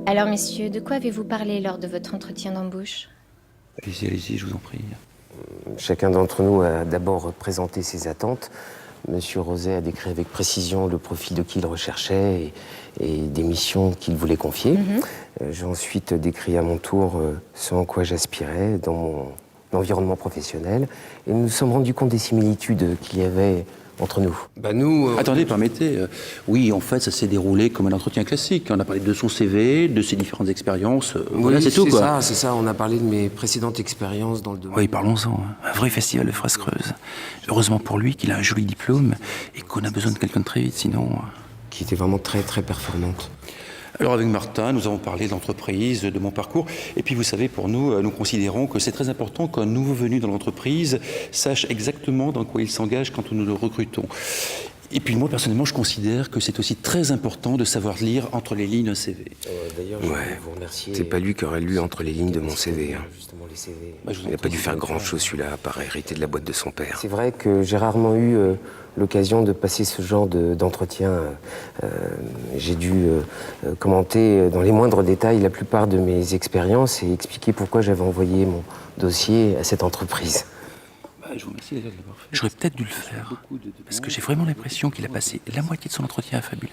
Alors, messieurs, de quoi avez-vous parlé lors de votre entretien d'embauche? Allez-y, je vous en prie. Chacun d'entre nous a d'abord présenté ses attentes. Monsieur Roset a décrit avec précision le profil de qui il recherchait et des missions qu'il voulait confier. J'ai ensuite décrit à mon tour ce en quoi j'aspirais dans mon environnement professionnel. Et nous nous sommes rendus compte des similitudes qu'il y avait entre nous. Attendez, permettez. Oui, en fait, ça s'est déroulé comme un entretien classique. On a parlé de son CV, de ses différentes expériences. Voilà, c'est tout, quoi. C'est ça. On a parlé de mes précédentes expériences dans le domaine. Oui, parlons-en. Un vrai festival de fraises creuses. Heureusement pour lui qu'il a un joli diplôme et qu'on a besoin de quelqu'un de très vite, sinon... Qui était vraiment très, très performante. Alors avec Martin, nous avons parlé de l'entreprise, de mon parcours. Et puis vous savez, pour nous, nous considérons que c'est très important qu'un nouveau venu dans l'entreprise sache exactement dans quoi il s'engage quand nous le recrutons. Et puis moi, personnellement, je considère que c'est aussi très important de savoir lire entre les lignes un CV. D'ailleurs, je voulais vous remercier. C'est pas lui qui aurait lu entre les lignes de mon CV. Il n'a pas dû faire grand-chose, celui-là, à part hériter de la boîte de son père. C'est vrai que j'ai rarement eu l'occasion de passer ce genre d'entretien. J'ai dû commenter dans les moindres détails la plupart de mes expériences et expliquer pourquoi j'avais envoyé mon dossier à cette entreprise. Je vous remercie déjà de l'avoir fait. J'aurais peut-être dû le faire, parce que j'ai vraiment l'impression qu'il a passé la moitié de son entretien à fabuler.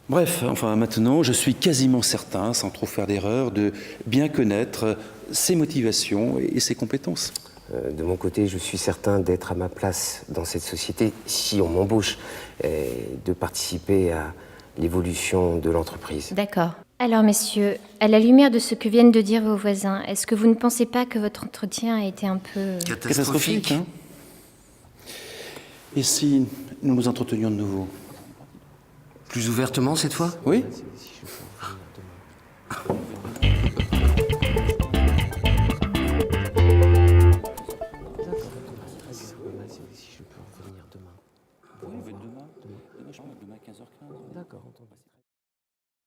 Bref, enfin maintenant, je suis quasiment certain, sans trop faire d'erreur, de bien connaître ses motivations et ses compétences. De mon côté, je suis certain d'être à ma place dans cette société, si on m'embauche, et de participer à l'évolution de l'entreprise. D'accord. Alors, messieurs, à la lumière de ce que viennent de dire vos voisins, est-ce que vous ne pensez pas que votre entretien a été un peu... Catastrophique, hein? Et si nous nous entretenions de nouveau? Plus ouvertement cette fois? Oui. D'accord, entendu.